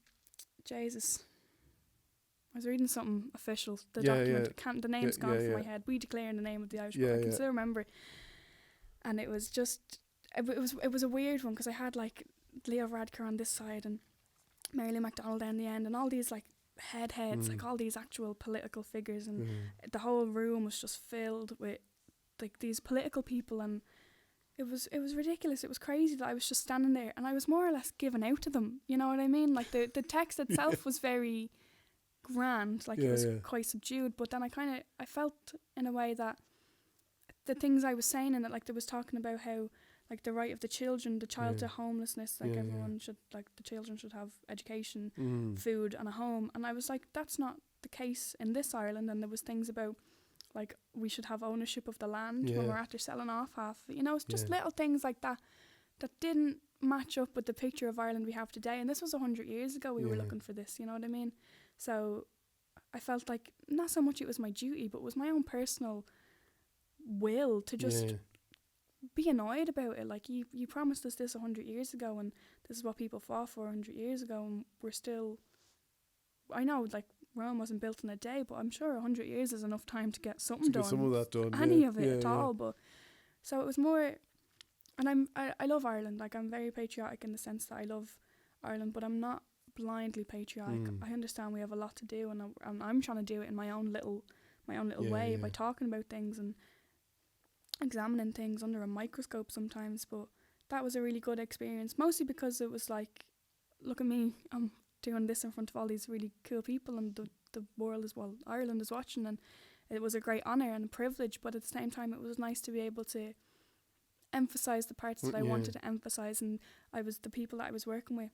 was reading something official. The document. The name's gone from my head. We declaring the name of the Irish book. I can still remember it. And it was just, it was a weird one, because I had like Leo Varadkar on this side and Marilyn MacDonald down the end, and all these like heads, like all these actual political figures, and the whole room was just filled with like these political people, and it was ridiculous. It was crazy that I was just standing there, and I was more or less giving out to them, you know what I mean? Like the text itself was very grand, like it was quite subdued, but then I felt in a way that the things I was saying in it, like there was talking about how like the right of the children, the child to homelessness, like everyone should, like the children should have education, food and a home, and I was like, that's not the case in this Ireland. And there was things about like we should have ownership of the land when we're after selling off half, you know, it's just little things like that didn't match up with the picture of Ireland we have today. And this was 100 years ago we were looking for this, you know what I mean? So I felt like not so much it was my duty, but it was my own personal will to just be annoyed about it. Like, you promised us this 100 years ago, and this is what people fought for 100 years ago, and we're still, I know like Rome wasn't built in a day, but I'm sure 100 years is enough time to get something done, some of that done, any of it at all. But so it was more, and I love Ireland. Like, I'm very patriotic in the sense that I love Ireland, but I'm not blindly patriotic. I understand we have a lot to do, and I'm trying to do it in my own little way by talking about things and examining things under a microscope sometimes. But that was a really good experience, mostly because it was like look at me, I'm doing this in front of all these really cool people, and the world as well, Ireland is watching, and it was a great honour and a privilege, but at the same time it was nice to be able to emphasise the parts that I wanted to emphasise. And the people that I was working with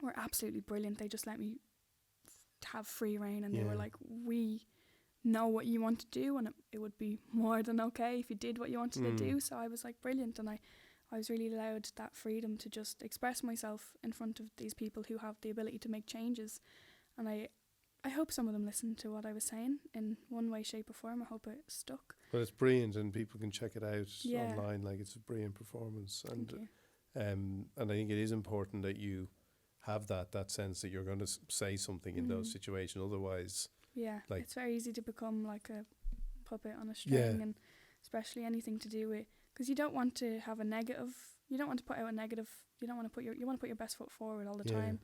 were absolutely brilliant. They just let me have free reign, and they were like, we know what you want to do, and it would be more than okay if you did what you wanted to do. So I was like, brilliant, and I was really allowed that freedom to just express myself in front of these people who have the ability to make changes. And I hope some of them listened to what I was saying in one way, shape or form. I hope it stuck. Well, it's brilliant, and people can check it out Yeah. online. Like, it's a brilliant performance, and Thank you. and I think it is important that you have that sense that you're going to say something in those situations. Otherwise, Yeah, like, it's very easy to become like a puppet on a string, Yeah. and especially anything to do with, because you don't want to have a negative. You don't want to put out a negative. You don't want to you want to put your best foot forward all the Yeah. time.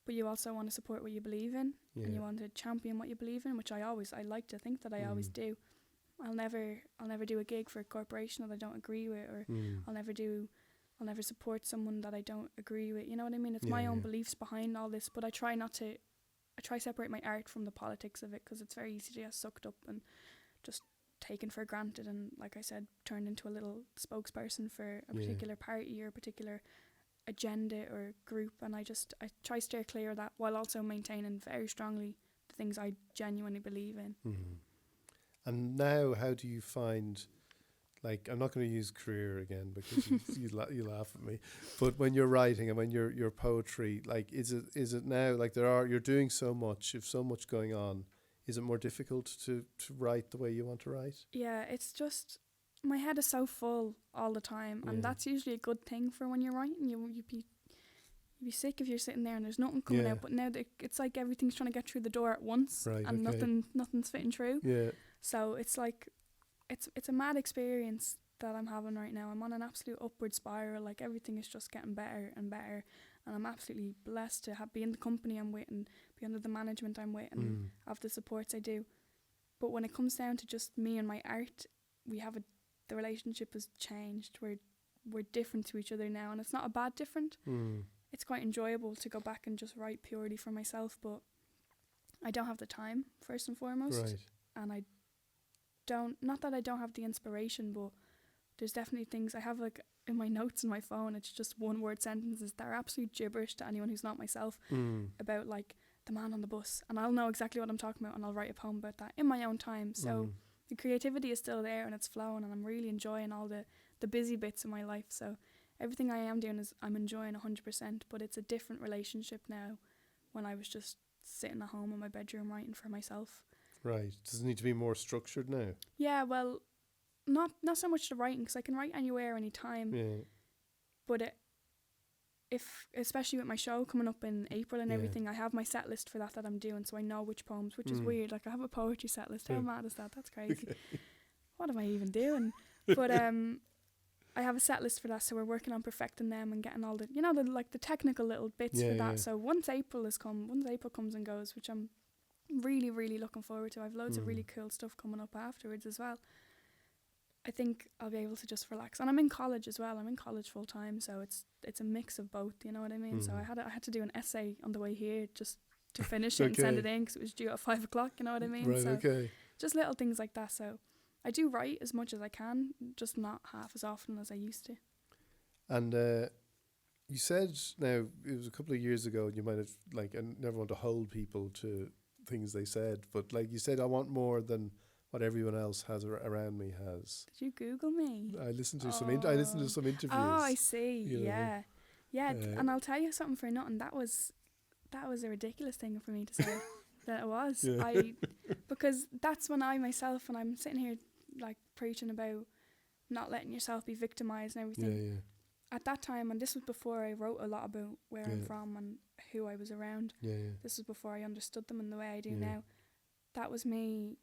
But you also want to support what you believe in, and you want to champion what you believe in, which I like to think that I always do. I'll never do a gig for a corporation that I don't agree with, or I'll never support someone that I don't agree with. You know what I mean? It's my own beliefs behind all this, but I try to separate my art from the politics of it, because it's very easy to get sucked up and just taken for granted, and like I said, turned into a little spokesperson for a particular party or a particular agenda or group. And I try to steer clear of that, while also maintaining very strongly the things I genuinely believe in. And now, how do you find, like, I'm not going to use career again because you laugh at me, but when you're writing and when your poetry, like, is it now, like, you're doing so much, if so much going on, is it more difficult to write the way you want to write? Yeah, it's just, my head is so full all the time, and that's usually a good thing for when you're writing. You'd be sick if you're sitting there and there's nothing coming out. But now it's like everything's trying to get through the door at once, and nothing's fitting through. Yeah. So it's like, it's a mad experience that I'm having right now. I'm on an absolute upward spiral. Like, everything is just getting better and better, and I'm absolutely blessed to be in the company I'm with, and be under the management I'm with, and have the supports I do. But when it comes down to just me and my art, the relationship has changed. We're different to each other now, and it's not a bad different. It's quite enjoyable to go back and just write purely for myself, but I don't have the time, first and foremost. Right. And not that I don't have the inspiration, but there's definitely things I have, like, in my notes in my phone. It's just one word sentences that are absolute gibberish to anyone who's not myself, about, like, the man on the bus, and I'll know exactly what I'm talking about, and I'll write a poem about that in my own time. So the creativity is still there, and it's flowing, and I'm really enjoying all the busy bits of my life. So everything I am doing I'm enjoying 100%, but it's a different relationship now when I was just sitting at home in my bedroom writing for myself. Right. Does it need to be more structured now? Yeah, well, not so much the writing, because I can write anywhere, anytime. Yeah. But especially with my show coming up in April and everything, I have my set list for that I'm doing, so I know which poems, which is weird. Like, I have a poetry set list. How mad is that? That's crazy. What am I even doing? But I have a set list for that, so we're working on perfecting them and getting all the, the technical little bits for that. So once April comes and goes, which I'm really, really looking forward to, I have loads of really cool stuff coming up afterwards as well. I think I'll be able to just relax, and I'm in college as well. I'm in college full time, so it's a mix of both. You know what I mean? So I had to do an essay on the way here just to finish it and send it in, because it was due at 5:00. You know what I mean? Right. So Okay. just little things like that. So I do write as much as I can, just not half as often as I used to. And you said, now, it was a couple of years ago, and you might have, like, I never want to hold people to things they said, but, like, you said, I want more than what everyone else has around me has. Did you Google me? I listened to some interviews. Oh, I see. You know. Yeah. And I'll tell you something for nothing. That was a ridiculous thing for me to say. That it was. Yeah. Because that's when I myself, and I'm sitting here, like, preaching about not letting yourself be victimized and everything. Yeah. At that time, and this was before I wrote a lot about where I'm from and who I was around. Yeah. This was before I understood them in the way I do now. That was me.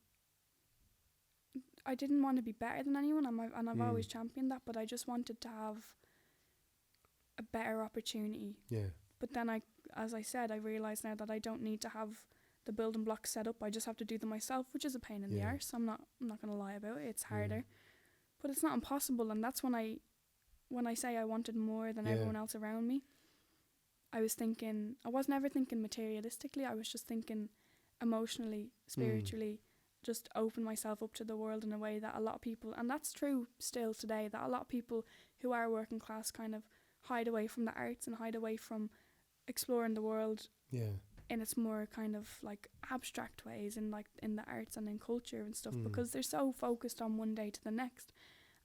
I didn't want to be better than anyone, and I've always championed that, but I just wanted to have a better opportunity. Yeah. But then as I said, I realise now that I don't need to have the building blocks set up. I just have to do them myself, which is a pain in the arse. I'm not going to lie about it. It's harder, but it's not impossible. And that's when I say I wanted more than everyone else around me. I wasn't ever thinking materialistically. I was just thinking emotionally, spiritually, just open myself up to the world in a way that a lot of people, and that's true still today, that a lot of people who are working class kind of hide away from the arts and hide away from exploring the world in its more kind of like abstract ways, in like in the arts and in culture and stuff, because they're so focused on one day to the next.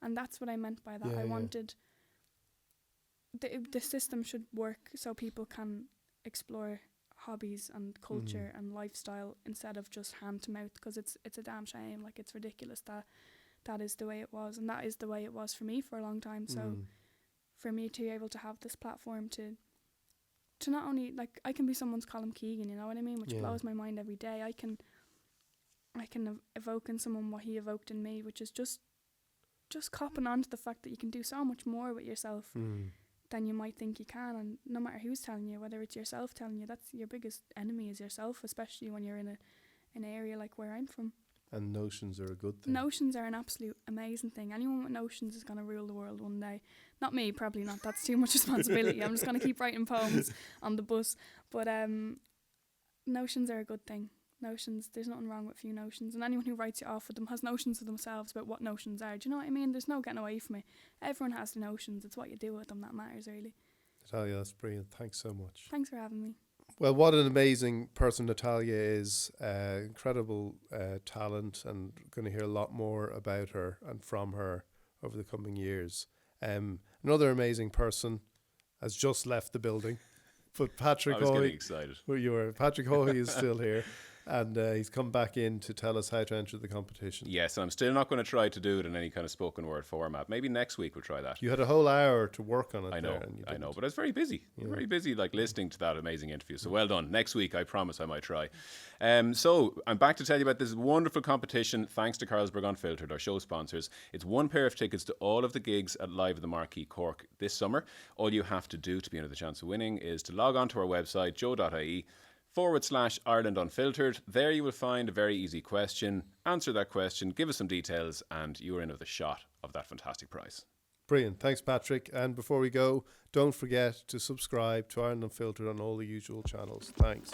And that's what I meant by that. I wanted the system should work so people can explore hobbies and culture and lifestyle instead of just hand to mouth, because it's a damn shame. Like, it's ridiculous that is the way it was, and that is the way it was for me for a long time. So for me to be able to have this platform to not only, like, I can be someone's Colm Keegan, you know what I mean, which blows my mind every day. I can evoke in someone what he evoked in me, which is just copping on to the fact that you can do so much more with yourself than you might think you can. And no matter who's telling you, whether it's yourself telling you, that's your biggest enemy is yourself, especially when you're in an area like where I'm from. And notions are a good thing. Notions are an absolute amazing thing. Anyone with notions is going to rule the world one day. Not me, probably not. That's too much responsibility. I'm just going to keep writing poems on the bus. But notions are a good thing. Notions, there's nothing wrong with a few notions. And anyone who writes you off with them has notions of themselves about what notions are. Do you know what I mean? There's no getting away from it. Everyone has the notions. It's what you do with them that matters, really. Natalya, that's brilliant. Thanks so much. Thanks for having me. Well, what an amazing person Natalya is. Incredible talent, and going to hear a lot more about her and from her over the coming years. Another amazing person has just left the building, but Patrick I was Hoy, getting excited. Patrick Hoy is still here. And he's come back in to tell us how to enter the competition. Yes, and I'm still not going to try to do it in any kind of spoken word format. Maybe next week we'll try that. You had a whole hour to work on it. I know, there, and I know, but I was very busy. Very busy, like listening to that amazing interview. So well done. Next week, I promise I might try. So I'm back to tell you about this wonderful competition, thanks to Carlsberg Unfiltered, our show sponsors. It's one pair of tickets to all of the gigs at Live at the Marquee Cork this summer. All you have to do to be under the chance of winning is to log on to our website, JOE.ie, /Ireland Unfiltered. There you will find a very easy question. Answer that question, give us some details, and you are in with a shot of that fantastic prize. Brilliant. Thanks, Patrick. And before we go, don't forget to subscribe to Ireland Unfiltered on all the usual channels. Thanks.